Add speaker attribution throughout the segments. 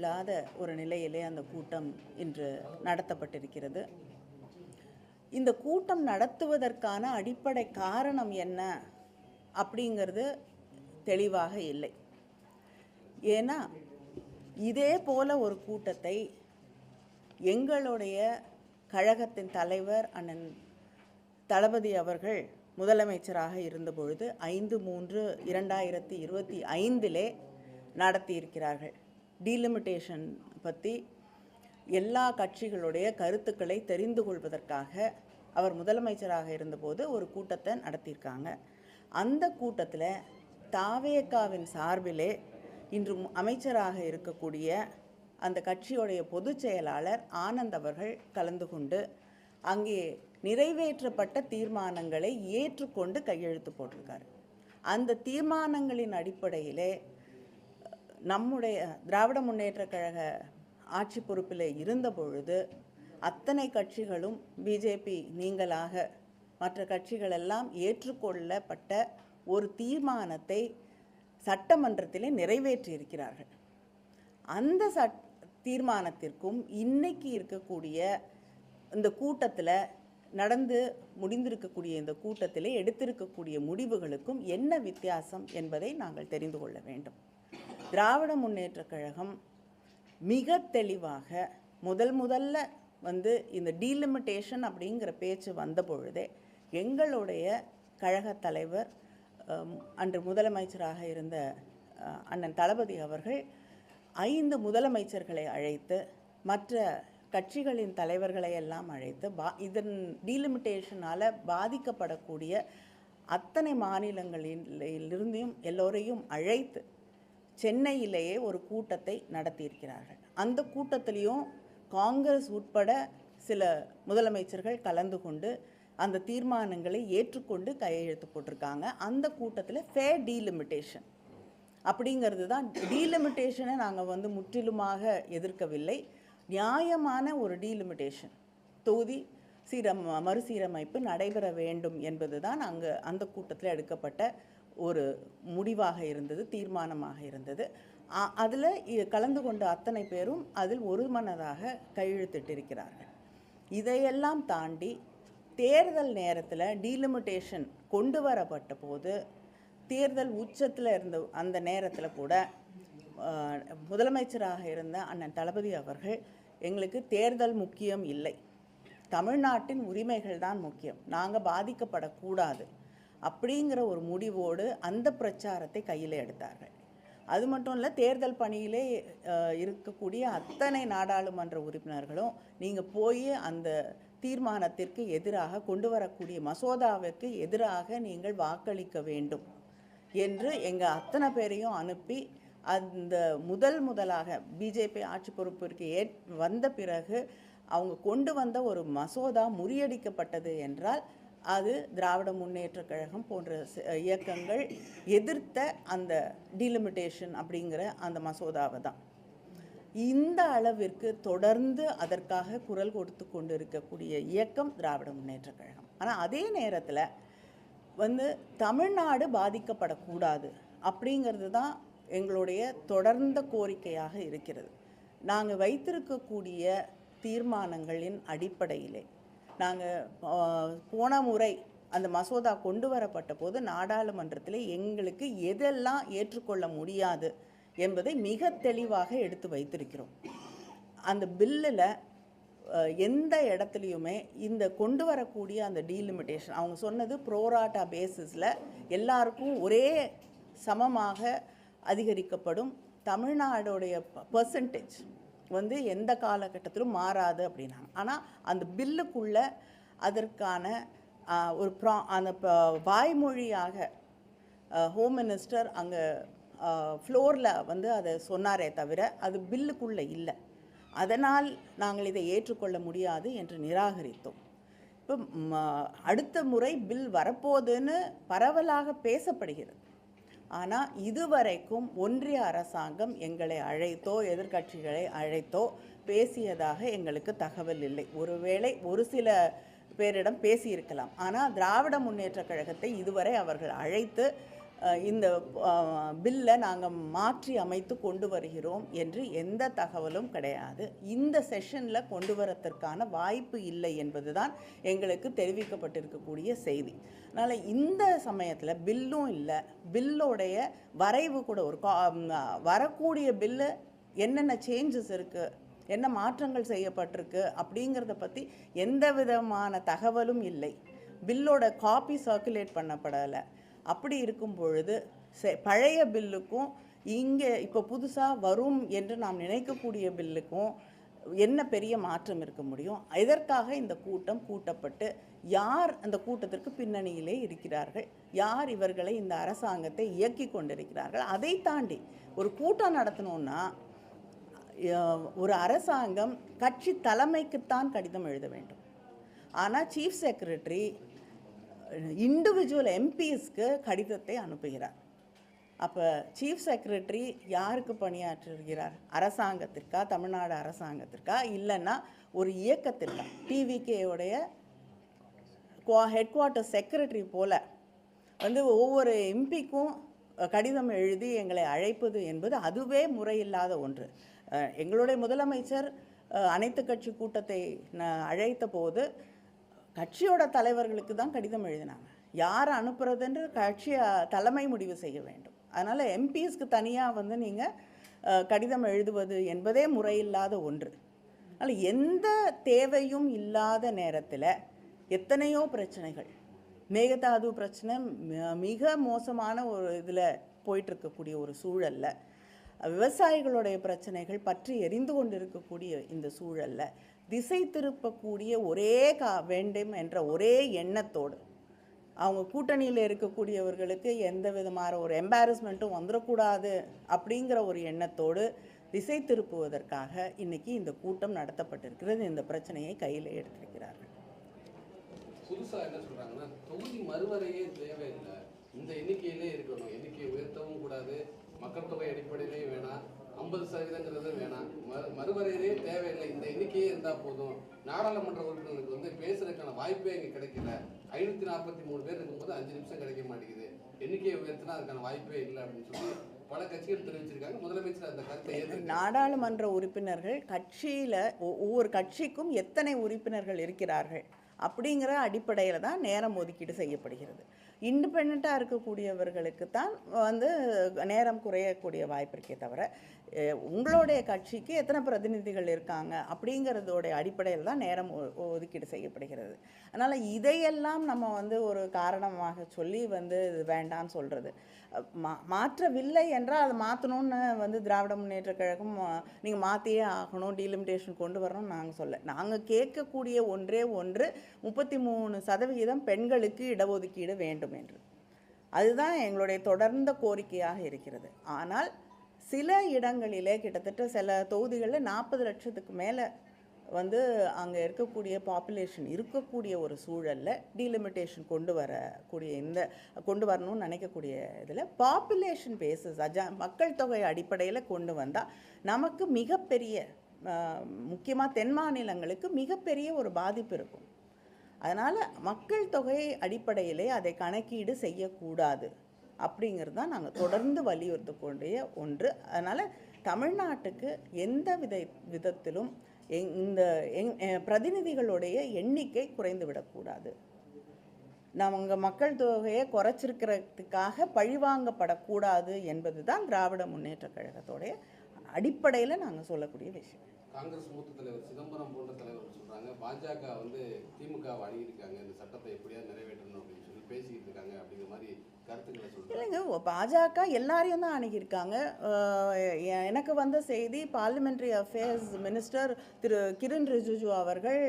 Speaker 1: கொள்ளாத ஒரு நிலையிலே அந்த கூட்டம் இன்று நடத்தப்பட்டிருக்கிறது. இந்த கூட்டம் நடத்துவதற்கான அடிப்படை காரணம் என்ன அப்படிங்கிறது தெளிவாக இல்லை. ஏன்னா இதே போல ஒரு கூட்டத்தை எங்களுடைய கழகத்தின் தலைவர் அண்ணன் தளபதி அவர்கள் முதலமைச்சராக இருந்தபொழுது 5/3/2025 நடத்தியிருக்கிறார்கள். டீலிமிட்டேஷன் பற்றி எல்லா கட்சிகளுடைய கருத்துக்களை தெரிந்து கொள்வதற்காக அவர் முதலமைச்சராக இருந்தபோது ஒரு கூட்டத்தை நடத்தியிருக்காங்க. அந்த கூட்டத்தில் தாவேகாவின் சார்பிலே இன்று அமைச்சராக இருக்கக்கூடிய அந்த கட்சியுடைய பொதுச் செயலாளர் ஆனந்த் அவர்கள் கலந்து கொண்டு அங்கே நிறைவேற்றப்பட்ட தீர்மானங்களை ஏற்றுக்கொண்டு கையெழுத்து போட்டிருக்காரு. அந்த தீர்மானங்களின் அடிப்படையிலே நம்முடைய திராவிட முன்னேற்ற கழக ஆட்சி பொறுப்பில் இருந்த பொழுது அத்தனை கட்சிகளும் பிஜேபி நீங்களாக மற்ற கட்சிகளெல்லாம் ஏற்றுக்கொள்ளப்பட்ட ஒரு தீர்மானத்தை சட்டமன்றத்திலே நிறைவேற்றியிருக்கிறார்கள். அந்த தீர்மானத்திற்கும் இன்னைக்கு இருக்கக்கூடிய இந்த கூட்டத்தில் நடந்து முடிந்திருக்கக்கூடிய இந்த கூட்டத்திலே எடுத்திருக்கக்கூடிய முடிவுகளுக்கும் என்ன வித்தியாசம் என்பதை நாங்கள் தெரிந்து கொள்ள வேண்டும். திராவிட முன்னேற்ற கழகம் மிக தெளிவாக முதல்ல இந்த டீலிமிட்டேஷன் அப்படிங்கிற பேச்சு வந்த பொழுதே எங்களுடைய கழக தலைவர் அன்று முதலமைச்சராக இருந்த அண்ணன் தளபதி அவர்கள் 5 முதலமைச்சர்களை அழைத்து மற்ற கட்சிகளின் தலைவர்களை எல்லாம் அழைத்து இதன் டீலிமிட்டேஷனால் பாதிக்கப்படக்கூடிய அத்தனை மாநிலங்களிலிருந்தும் எல்லோரையும் அழைத்து சென்னையிலேயே ஒரு கூட்டத்தை நடத்தியிருக்கிறார்கள். அந்த கூட்டத்திலையும் காங்கிரஸ் உட்பட சில முதலமைச்சர்கள் கலந்து கொண்டு அந்த தீர்மானங்களை ஏற்றுக்கொண்டு கையெழுத்து போட்டிருக்காங்க. அந்த கூட்டத்தில் ஃபேர் டீலிமிட்டேஷன் அப்படிங்கிறது தான். டீலிமிட்டேஷனை நாங்கள் முற்றிலுமாக எதிர்க்கவில்லை. நியாயமான ஒரு டீலிமிட்டேஷன், தொகுதி மறுசீரமைப்பு நடைபெற வேண்டும் என்பது தான் அந்த கூட்டத்தில் எடுக்கப்பட்ட ஒரு முடிவாக இருந்தது, தீர்மானமாக இருந்தது. அதில் கலந்து கொண்ட அத்தனை பேரும் அதில் ஒருமனதாக கையெழுத்திட்டிருக்கிறார்கள். இதையெல்லாம் தாண்டி தேர்தல் நேரத்தில் டீலிமிட்டேஷன் கொண்டு வரப்பட்ட போது தேர்தல் உச்சத்தில் இருந்த அந்த நேரத்தில் கூட முதலமைச்சராக இருந்த அண்ணன் தளபதி அவர்கள் எங்களுக்கு தேர்தல் முக்கியம் இல்லை, தமிழ்நாட்டின் உரிமைகள் தான் முக்கியம், நாங்கள் பாதிக்கப்படக்கூடாது அப்படிங்கிற ஒரு முடிவோடு அந்த பிரச்சாரத்தை கையில் எடுத்தார்கள். அது மட்டும் இல்லை, தேர்தல் பணியிலே இருக்கக்கூடிய அத்தனை நாடாளுமன்ற உறுப்பினர்களும் நீங்கள் போய் அந்த தீர்மானத்திற்கு எதிராக கொண்டு வரக்கூடிய மசோதாவிற்கு எதிராக நீங்கள் வாக்களிக்க வேண்டும் என்று எங்கள் அத்தனை பேரையும் அனுப்பி அந்த முதலாக பிஜேபி ஆட்சி பொறுப்பிற்கு வந்த பிறகு அவங்க கொண்டு வந்த ஒரு மசோதா முறியடிக்கப்பட்டது என்றால் அது திராவிட முன்னேற்ற கழகம் போன்ற இயக்கங்கள் எதிர்த்த அந்த டீலிமிட்டேஷன் அப்படிங்கிற அந்த மசோதாவை தான். இந்த அளவிற்கு தொடர்ந்து அதற்காக குரல் கொடுத்து கொண்டு இருக்கக்கூடிய இயக்கம் திராவிட முன்னேற்ற கழகம். ஆனால் அதே நேரத்தில் தமிழ்நாடு பாதிக்கப்படக்கூடாது அப்படிங்கிறது தான் எங்களுடைய தொடர்ந்த கோரிக்கையாக இருக்கிறது. நாங்கள் வைத்திருக்கக்கூடிய தீர்மானங்களின் அடிப்படையிலே நாங்கள் போன முறை அந்த மசோதா கொண்டு வரப்பட்ட போது நாடாளுமன்றத்தில் எங்களுக்கு எதெல்லாம் ஏற்றுக்கொள்ள முடியாது என்பதை மிக தெளிவாக எடுத்து வைத்திருக்கிறோம். அந்த பில்லில் எந்த இடத்துலையுமே இந்த கொண்டு வரக்கூடிய அந்த டீலிமிட்டேஷன் அவங்க சொன்னது ப்ரோராட்டா பேசிஸில் எல்லாருக்கும் ஒரே சமமாக அதிகரிக்கப்படும், தமிழ்நாடுடைய பர்சன்டேஜ் எந்த காலகட்டத்திலும் மாறாது அப்படின்னாங்க. ஆனால் அந்த பில்லுக்குள்ளே அதற்கான ஒரு அந்த வாய்மொழியாக ஹோம் மினிஸ்டர் அங்கே ஃப்ளோரில் அதை சொன்னாரே தவிர அது பில்லுக்குள்ளே இல்லை. அதனால் நாங்கள் இதை ஏற்றுக்கொள்ள முடியாது என்று நிராகரித்தோம். இப்போ அடுத்த முறை பில் வரப்போகுதுன்னு பரவலாக பேசப்படுகிறது. ஆனால் இதுவரைக்கும் ஒன்றிய அரசாங்கம் எங்களை அழைத்தோ எதிர்க்கட்சிகளை அழைத்தோ பேசியதாக எங்களுக்கு தகவல் இல்லை. ஒருவேளை ஒரு சில பேரிடம் பேசியிருக்கலாம். ஆனால் திராவிட முன்னேற்ற கழகத்தை இதுவரை அவர்கள் அழைத்து இந்த பில்லை நாங்கள் மாற்றி அமைத்து கொண்டு வருகிறோம் என்று எந்த தகவலும் கிடையாது. இந்த செஷனில் கொண்டு வரதற்கான வாய்ப்பு இல்லை என்பது தான் எங்களுக்கு தெரிவிக்கப்பட்டிருக்கக்கூடிய செய்தி. அதனால் இந்த சமயத்தில் பில்லும் இல்லை, பில்லோடைய வரைவு கூட ஒரு வரக்கூடிய பில்லு என்னென்ன சேஞ்சஸ் இருக்குது, என்ன மாற்றங்கள் செய்யப்பட்டிருக்கு அப்படிங்கிறத பற்றி எந்த விதமான தகவலும் இல்லை. பில்லோட காப்பி சர்க்குலேட் பண்ணப்படலை. அப்படி இருக்கும் பொழுது பழைய பில்லுக்கும் இங்கே இப்போ புதுசாக வரும் என்று நாம் நினைக்கக்கூடிய பில்லுக்கும் என்ன பெரிய மாற்றம் இருக்க முடியும்? இதற்காக இந்த கூட்டம் கூட்டப்பட்டு யார் அந்த கூட்டத்திற்கு பின்னணியிலே இருக்கிறார்கள், யார் இவர்களை இந்த அரசாங்கத்தை இயக்கி கொண்டிருக்கிறார்கள், அதை தாண்டி ஒரு கூட்டம் நடத்தணும்னா ஒரு அரசாங்கம் கட்சி தலைமைக்குத்தான் கடிதம் எழுத வேண்டும். ஆனால் சீஃப் செக்ரட்டரி இண்டிவிஜுவல் எம்பிஸ்க்கு கடிதத்தை அனுப்புகிறார். அப்போ சீஃப் செக்ரட்டரி யாருக்கு பணியாற்றுகிறார்? அரசாங்கத்திற்கா, தமிழ்நாடு அரசாங்கத்திற்கா, இல்லைன்னா ஒரு இயக்கத்திற்கா? டிவிகேவுடைய ஹெட் குவார்ட்டர் செக்ரட்டரி போல் ஒவ்வொரு எம்பிக்கும் கடிதம் எழுதி எங்களை அழைப்பது என்பது அதுவே முறையில்லாத ஒன்று. எங்களுடைய முதலமைச்சர் அனைத்து கட்சி கூட்டத்தை அழைத்த போது கட்சியோட தலைவர்களுக்கு தான் கடிதம் எழுதினாங்க. யார் அனுப்புறதுன்று கட்சி தலைமை முடிவு செய்ய வேண்டும். அதனால் எம்பிஸ்க்கு தனியாக நீங்கள் கடிதம் எழுதுவது என்பதே முறையில்லாத ஒன்று. அதனால் எந்த தேவையும் இல்லாத நேரத்தில் எத்தனையோ பிரச்சனைகள், மேகதாது பிரச்சனை மிக மோசமான ஒரு இதில் போயிட்டுருக்கக்கூடிய ஒரு சூழலில், விவசாயிகளுடைய பிரச்சனைகள் பற்றி எரிந்து கொண்டிருக்கக்கூடிய இந்த சூழலில் திசை திருப்பக்கூடிய ஒரே வேண்டும் என்ற ஒரே எண்ணத்தோடு அவங்க கூட்டணியில் இருக்கக்கூடியவர்களுக்கு எந்த விதமான ஒரு எம்பாரஸ்மெண்ட்டும் வந்துடக்கூடாது அப்படிங்கிற ஒரு எண்ணத்தோடு திசை திருப்புவதற்காக இன்னைக்கு இந்த கூட்டம் நடத்தப்பட்டிருக்கிறது. இந்த பிரச்சனையை கையில் எடுத்திருக்கிறார்கள்.
Speaker 2: புதுசாக என்ன சொல்கிறாங்கன்னா, தொகுதி மறுவரையே தேவையில்லை, இந்த எண்ணிக்கையிலே இருக்கணும், எண்ணிக்கையை உயர்த்தவும் கூடாது, மக்கள் தொகை அடிப்படையிலே வேணாம், 50% வேணாம், மறுவரையிலே தேவையில்லை, இந்த எண்ணிக்கையே இருந்தால் போதும், நாடாளுமன்ற உறுப்பினர்களுக்கு பேசுறதுக்கான வாய்ப்பே இங்கே கிடைக்கல, 543 பேர் இருக்கும்போது 5 நிமிஷம் கிடைக்க மாட்டேங்குது, எண்ணிக்கையை உயர்த்தினா அதுக்கான வாய்ப்பே இல்லை அப்படின்னு சொல்லி பல கட்சிகள் தெரிவிச்சிருக்காங்க. முதலமைச்சர் அந்த கருத்தை
Speaker 1: நாடாளுமன்ற உறுப்பினர்கள் கட்சியில் ஒவ்வொரு கட்சிக்கும் எத்தனை உறுப்பினர்கள் இருக்கிறார்கள் அப்படிங்கிற அடிப்படையில் தான் நேரம் ஒதுக்கீடு செய்யப்படுகிறது. இண்டிபெண்ட்டாக இருக்கக்கூடியவர்களுக்கு தான் நேரம் குறையக்கூடிய வாய்ப்பு இருக்கே தவிர உங்களுடைய கட்சிக்கு எத்தனை பிரதிநிதிகள் இருக்காங்க அப்படிங்கிறதோடைய அடிப்படையில் தான் நேரம் ஒதுக்கீடு செய்யப்படுகிறது. அதனால் இதையெல்லாம் நம்ம ஒரு காரணமாக சொல்லி இது வேண்டான்னு சொல்கிறது. மாற்றவில்லை என்றால் அதை மாற்றணும்னு திராவிட முன்னேற்ற கழகம் நீங்கள் மாற்றியே ஆகணும், டீலிமிட்டேஷன் கொண்டு வரணும்னு நாங்கள் சொல்ல. நாங்கள் கேட்கக்கூடிய ஒன்றே ஒன்று 33% பெண்களுக்கு இடஒதுக்கீடு வேண்டும் என்று. அதுதான் எங்களுடைய தொடர்ந்த கோரிக்கையாக இருக்கிறது. ஆனால் சில இடங்களிலே கிட்டத்தட்ட சில தொகுதிகளில் 40 லட்சத்துக்கு மேலே அங்கே இருக்கக்கூடிய பாப்புலேஷன் இருக்கக்கூடிய ஒரு சூழலில் டீலிமிட்டேஷன் கொண்டு வரணும்னு நினைக்கக்கூடிய இதில் பாப்புலேஷன் பேசிஸ் மக்கள் தொகை அடிப்படையில் கொண்டு வந்தால் நமக்கு மிகப்பெரிய, முக்கியமாக தென் மாநிலங்களுக்கு மிகப்பெரிய ஒரு பாதிப்பு இருக்கும். அதனால் மக்கள் தொகை அடிப்படையிலே அதை கணக்கீடு செய்யக்கூடாது அப்படிங்கிறது தான் நாங்கள் தொடர்ந்து வலியுறுத்தக்கூடிய ஒன்று. அதனால் தமிழ்நாட்டுக்கு எந்த விதத்திலும் இந்த பிரதிநிதிகளுடைய எண்ணிக்கை குறைந்து விடக்கூடாது. நம்ம மக்கள் தொகையை குறைச்சிருக்கிறதுக்காக பழிவாங்கப்படக்கூடாது என்பது தான் திராவிட முன்னேற்ற கழகத்தோடைய அடிப்படையில் நாங்கள் சொல்லக்கூடிய விஷயம்.
Speaker 2: காங்கிரஸ் மூத்த தலைவர் சிதம்பரம் போன்ற தலைவர் சொல்றாங்க, பாஜக திமுகவை அணுகியிருக்காங்க, இந்த சட்டத்தை எப்படியாவது நிறைவேற்றணும் அப்படின்னு சொல்லி பேசிக்கிட்டு இருக்காங்க அப்படிங்கிற மாதிரி கருத்துக்களை சொல்றாங்க.
Speaker 1: இல்லைங்க, பாஜக எல்லாரையும் தான் அணுகியிருக்காங்க. எனக்கு வந்த செய்தி, பார்லிமெண்ட்ரி அஃபேர்ஸ் மினிஸ்டர் திரு கிரண் ரிஜிஜு அவர்கள்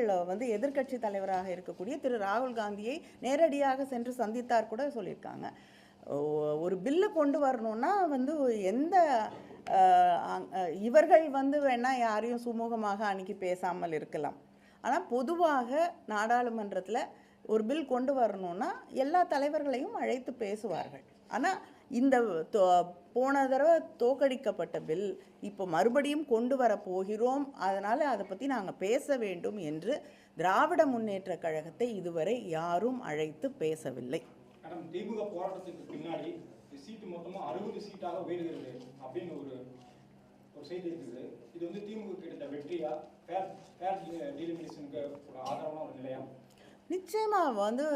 Speaker 1: எதிர்க்கட்சி தலைவராக இருக்கக்கூடிய திரு ராகுல் காந்தியை நேரடியாக சென்று சந்தித்தார் கூட சொல்லியிருக்காங்க. ஒரு பில்லு கொண்டு வரணும்னா எந்த இவர்கள் வேணால் யாரையும் சுமூகமாக அணுகி பேசாமல் இருக்கலாம். ஆனால் பொதுவாக நாடாளுமன்றத்தில் ஒரு பில் கொண்டு வரணும்னா எல்லா தலைவர்களையும் அழைத்து பேசுவார்கள். ஆனால் இந்த போன தடவை தோற்கடிக்கப்பட்ட பில் இப்போ மறுபடியும் கொண்டு வர போகிறோம், அதனால் அதை பற்றி நாங்கள் பேச வேண்டும் என்று திராவிட முன்னேற்ற கழகத்தை இதுவரை யாரும் அழைத்து பேசவில்லை.
Speaker 3: திமுக போராட்டத்துக்கு பின்னாடி சீட்டு மொத்தமாக 60 சீட்டாக உயர்கிறது அப்படின்னு ஒரு செய்தி இருக்குது. இது வந்து திமுக கிட்ட வெற்றியா, ஃபேர் டீலிமினேஷனுக்கு ஒரு ஆதரவான ஒரு நிலையா?
Speaker 1: நிச்சயமாக வந்து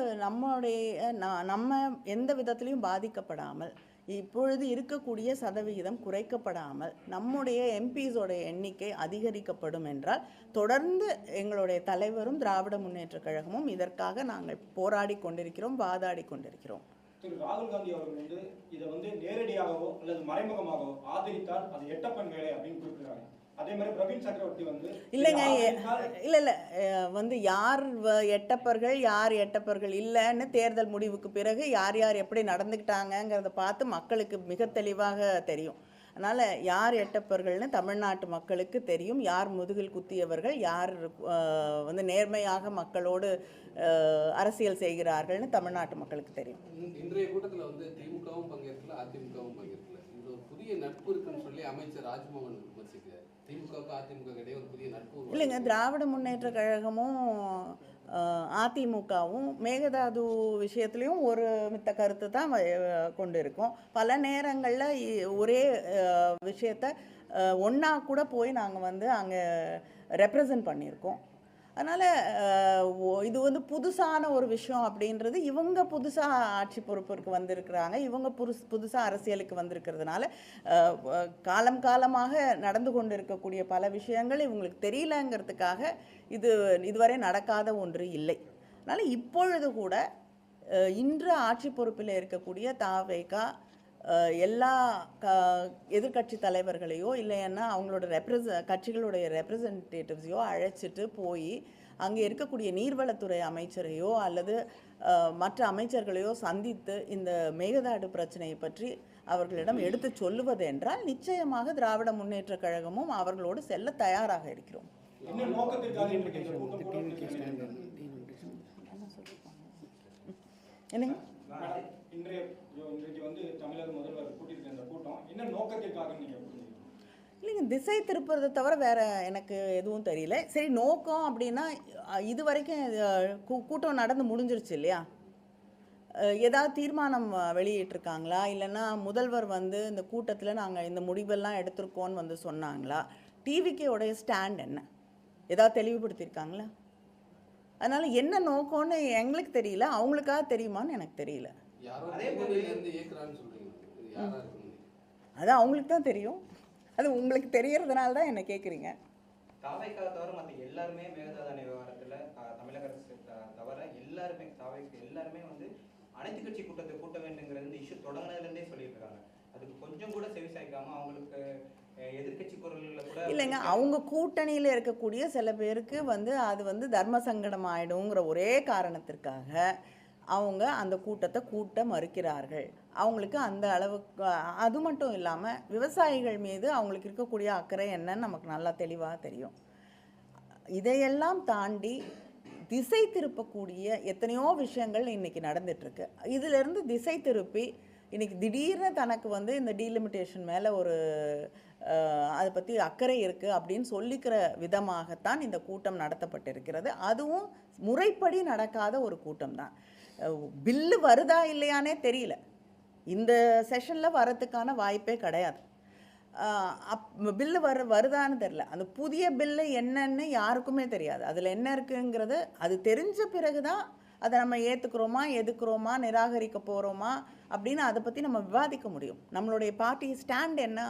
Speaker 1: நம்ம எந்த விதத்திலையும் பாதிக்கப்படாமல், இப்பொழுது இருக்கக்கூடிய சதவிகிதம் குறைக்கப்படாமல், நம்முடைய எம்பிஸோடைய எண்ணிக்கை அதிகரிக்கப்படும் என்றால், தொடர்ந்து எங்களுடைய தலைவரும் திராவிட முன்னேற்றக் கழகமும் இதற்காக நாங்கள் போராடி கொண்டிருக்கிறோம், வாதாடி கொண்டிருக்கிறோம்.
Speaker 3: திரு ராகுல் காந்தி அவர்கள் வந்து இதை வந்து நேரடியாகவோ அல்லது மறைமுகமாகவோ ஆதரித்தால் அது எட்டப்பன் வேலை அப்படின்னு குறிப்பிடுறாங்க. அதே மாதிரி பிரவீன் சக்கரவர்த்தி வந்து
Speaker 1: இல்லைங்க, இல்லை வந்து யார் எட்டப்பர்கள் யார் எட்டப்பர்கள் இல்லைன்னு தேர்தல் முடிவுக்கு பிறகு யார் யார் எப்படி நடந்துக்கிட்டாங்கங்கிறத பார்த்து மக்களுக்கு மிக தெளிவாக தெரியும். அதனால் யார் எட்டப்பர்கள்னு தமிழ்நாட்டு மக்களுக்கு தெரியும். யார் முதுகில் குத்தியவர்கள், யார் வந்து நேர்மையாக மக்களோடு அரசியல் செய்கிறார்கள்னு தமிழ்நாட்டு மக்களுக்கு தெரியும்.
Speaker 2: இன்றைய கூட்டத்தில் வந்து திமுகவும் பங்கேற்கல, அதிமுகவும் பங்கேற்கல. இது ஒரு புதிய நட்பு இருக்குன்னு சொல்லி அமைச்சர் ராஜ்மோகன் விமர்சிக்கிறார். திமுகவுக்கு அதிமுக இடையே ஒரு புதிய நட்பு
Speaker 1: இல்லைங்க. திராவிட முன்னேற்ற கழகமும் அதிமுகவும் மேகதாது விஷயத்துலையும் ஒரு மித்த கருத்து தான் கொண்டு இருக்கோம். பல நேரங்களில் ஒரே விஷயத்த ஒன்றா கூட போய் நாங்கள் வந்து அங்கே ரெப்ரசன்ட் பண்ணியிருக்கோம். அதனால் இது வந்து புதுசான ஒரு விஷயம் அப்படின்றது, இவங்க புதுசாக ஆட்சி பொறுப்பிற்கு வந்திருக்கிறாங்க, இவங்க புதுசாக அரசியலுக்கு வந்திருக்கிறதுனால காலம் காலமாக நடந்து கொண்டு இருக்கக்கூடிய பல விஷயங்கள் இவங்களுக்கு தெரியலங்கிறதுக்காக இதுவரை நடக்காத ஒன்று இல்லை. அதனால் இப்பொழுது கூட இன்று ஆட்சி பொறுப்பில் இருக்கக்கூடிய தாவேகா எல்லா எதிர்கட்சி தலைவர்களையோ இல்லைன்னா அவங்களோட கட்சிகளுடைய ரெப்ரசன்டேட்டிவ்ஸையோ அழைச்சிட்டு போய் அங்கே இருக்கக்கூடிய நீர்வளத்துறை அமைச்சரையோ அல்லது மற்ற அமைச்சர்களையோ சந்தித்து இந்த மேகதாடு பிரச்சனையை பற்றி அவர்களிடம் எடுத்து சொல்லுவது என்றால் நிச்சயமாக திராவிட முன்னேற்ற கழகமும் அவர்களோடு செல்ல தயாராக இருக்கிறோம். என்னங்க
Speaker 3: இன்றைக்கு வந்து தமிழக முதல்வர் கூட்டியிருக்க இந்த கூட்டம் என்ன நோக்கத்திற்காக நீங்கள்
Speaker 1: இல்லைங்க, திசை திருப்புறதை தவிர வேற எனக்கு எதுவும் தெரியல. சரி, நோக்கம் அப்படின்னா இது வரைக்கும் கூட்டம் நடந்து முடிஞ்சிருச்சு இல்லையா? ஏதாவது தீர்மானம் வெளியிட்டிருக்காங்களா? இல்லைன்னா முதல்வர் வந்து இந்த கூட்டத்தில் நாங்கள் இந்த முடிவெல்லாம் எடுத்திருக்கோன்னு வந்து சொன்னாங்களா? டிவிக்கேவுடைய ஸ்டாண்ட் என்ன, ஏதாவது தெளிவுபடுத்தியிருக்காங்களா? அதனால் என்ன நோக்கம்னு எங்களுக்கு தெரியல, அவங்களுக்காக தெரியுமான்னு எனக்கு தெரியல. அது அவங்களுக்கு தான் தெரியும். அது உங்களுக்கு தெரியறதுனால தான் என்ன கேட்குறீங்க.
Speaker 4: தாவைக்காக தவிர மற்ற எல்லாருமே மேகதாது விவகாரத்தில் தமிழக அரசு தவிர எல்லாருமே வந்து அனைத்து கட்சி கூட்டத்தை கூட்ட வேண்டுங்கிற இந்த இஷ்யூ தொடங்கினதுலேருந்தே சொல்லிட்டு இருக்காங்க. அதுக்கு கொஞ்சம் கூட செவி சாய்க்காம அவங்களுக்கு எதிர்கட்சி குரல்களை கூட
Speaker 1: இல்லைங்க, அவங்க கூட்டணியில் இருக்கக்கூடிய சில பேருக்கு வந்து அது வந்து தர்ம சங்கடம் ஆயிடுங்கிற ஒரே காரணத்திற்காக அவங்க அந்த கூட்டத்தை கூட்ட மறுக்கிறார்கள். அவங்களுக்கு அந்த அளவுக்கு, அது மட்டும் இல்லாமல் விவசாயிகள் மீது அவங்களுக்கு இருக்கக்கூடிய அக்கறை என்னன்னு நமக்கு நல்லா தெளிவாக தெரியும். இதையெல்லாம் தாண்டி திசை திருப்பக்கூடிய எத்தனையோ விஷயங்கள் இன்றைக்கி நடந்துகிட்ருக்கு. இதிலிருந்து திசை திருப்பி இன்றைக்கி திடீர்னு தனக்கு வந்து இந்த டீலிமிட்டேஷன் மேலே ஒரு அதை பற்றி அக்கறை இருக்குது அப்படின்னு சொல்லிக்கிற விதமாகத்தான் இந்த கூட்டம் நடத்தப்பட்டிருக்கிறது. அதுவும் முறைப்படி நடக்காத ஒரு கூட்டம் தான். பில்லு வருதா இல்லையானே தெரியல. இந்த செஷனில் வரத்துக்கான வாய்ப்பே கிடையாது. பில்லு வருதான்னு தெரில. அந்த புதிய பில்லு என்னன்னு யாருக்குமே தெரியாது. அதில் என்ன இருக்குங்கிறது அது தெரிஞ்ச பிறகு தான் அதை நம்ம ஏற்றுக்கிறோமா, எதுக்குறோமா, நிராகரிக்க போகிறோமா அப்படின்னு அதை பற்றி நம்ம விவாதிக்க முடியும். நம்மளுடைய பார்ட்டி ஸ்டாண்ட் என்ன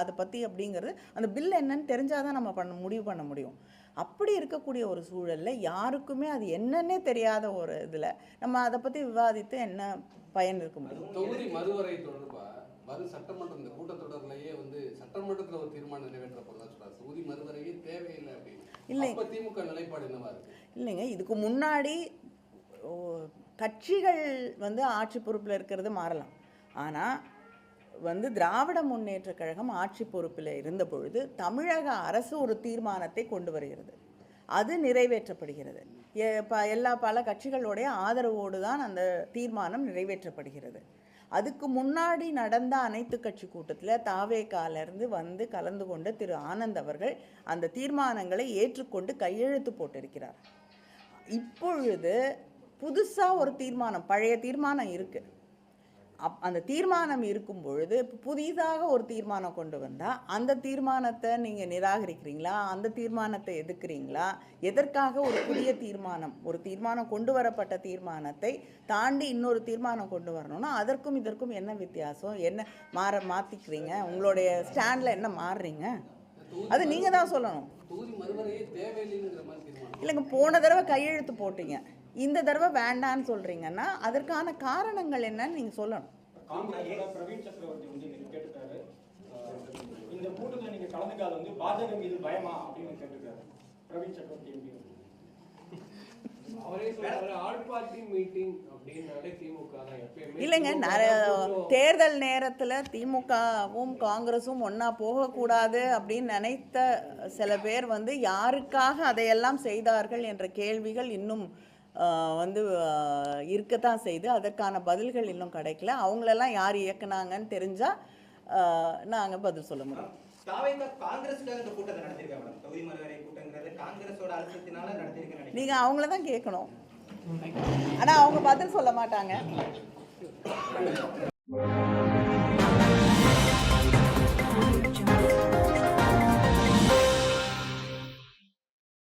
Speaker 1: அதை பற்றி அப்படிங்கிறது, அந்த பில் என்னன்னு தெரிஞ்சால் தான் நம்ம முடிவு பண்ண முடியும். அப்படி இருக்கக்கூடிய ஒரு சூழலில் யாருக்குமே அது என்னன்னே தெரியாத ஒரு இதில் நம்ம அதை பற்றி விவாதித்து என்ன பயன் இருக்க முடியும்?
Speaker 2: தொகுதி மறுவரை தொடர்பாக வரும் சட்டமன்ற இந்த கூட்டத்தொடர்லேயே வந்து சட்டமன்றத்தில் ஒரு தீர்மானம் நிறைவேற்றப்படுறதா சொல்றாங்க. தொகுதி மறுவரையே தேவையில்லை அப்படின்னு. இல்லை, திமுக நிலைப்பாடு என்னவா இருக்கு?
Speaker 1: இல்லைங்க, இதுக்கு முன்னாடி கட்சிகள் வந்து ஆட்சி பொறுப்பில் இருக்கிறது மாறலாம். ஆனால் வந்து திராவிட முன்னேற்ற கழகம் ஆட்சி பொறுப்பில் இருந்த பொழுது தமிழக அரசு ஒரு தீர்மானத்தை கொண்டு வருகிறது, அது நிறைவேற்றப்படுகிறது. பல கட்சிகளுடைய ஆதரவோடு தான் அந்த தீர்மானம் நிறைவேற்றப்படுகிறது. அதுக்கு முன்னாடி நடந்த அனைத்து கட்சி கூட்டத்தில் தாவேகாலிருந்து வந்து கலந்து கொண்ட திரு ஆனந்த் அவர்கள் அந்த தீர்மானங்களை ஏற்றுக்கொண்டு கையெழுத்து போட்டிருக்கிறார். இப்பொழுது புதுசாக ஒரு தீர்மானம், பழைய தீர்மானம் இருக்குது, அந்த தீர்மானம் இருக்கும் பொழுது புதிதாக ஒரு தீர்மானம் கொண்டு வந்தால் அந்த தீர்மானத்தை நீங்கள் நிராகரிக்கிறீங்களா, அந்த தீர்மானத்தை எதிர்க்கிறீங்களா? எதற்காக ஒரு புதிய தீர்மானம், ஒரு தீர்மானம் கொண்டு வரப்பட்ட தீர்மானத்தை தாண்டி இன்னொரு தீர்மானம் கொண்டு வரணும்னா அதற்கும் இதற்கும் என்ன வித்தியாசம்? என்ன மாற்றிக்கிறீங்க? உங்களுடைய ஸ்டாண்டில் என்ன மாறுறீங்க? அது நீங்கள் தான் சொல்லணும்.
Speaker 2: தொகுதி மறுவரையே தேவையில்லைங்கிற மாதிரி தீர்மானம்
Speaker 1: இல்லைங்க, போன தடவை கையெழுத்து போட்டீங்க, இந்த தடவை வேண்டான்னு சொல்கிறீங்கன்னா அதற்கான காரணங்கள் என்னன்னு நீங்கள் சொல்லணும்.
Speaker 3: காங்கிரஸோட பிரவீன் சக்கரவர்த்தி வந்து இன்னைக்கு கேட்டுட்டாரு, இந்த கூட்டத்தில் நீங்க கலந்துக்காத வந்து பாஜக மீது பயமா அப்படின்னு கேட்டுருக்காரு பிரவீன் சக்கரவர்த்தி எம்பி.
Speaker 5: அவரே சொல்றாரு ஆல் பார்ட்டி மீட்டிங் அப்படின்னாலே திமுக தான் எப்பயுமே.
Speaker 1: இல்லைங்க, தேர்தல் நேரத்தில் திமுகவும் காங்கிரஸும் ஒன்றா போகக்கூடாது அப்படின்னு நினைத்த சில பேர் வந்து யாருக்காக அதையெல்லாம் செய்தார்கள் என்ற கேள்விகள் இன்னும் வந்து இருக்கத்தான் செய்து. அதற்கான பதில்கள் இன்னும் கிடைக்கல. அவங்களெல்லாம் யார் இயக்குனாங்கன்னு தெரிஞ்சால் நாங்கள் பதில் சொல்ல முடியும்.
Speaker 4: காங்கிரஸுக்காக இந்த கூட்டத்தை நடத்திருக்காங்க மேடம். தொகுதி மறுவரை கூட்டங்கிறது காங்கிரஸோட அழுத்தத்தினால நடத்திருக்கேன்.
Speaker 1: நீங்கள் அவங்கள தான் கேட்கணும், ஆனால் அவங்க பதில் சொல்ல மாட்டாங்க.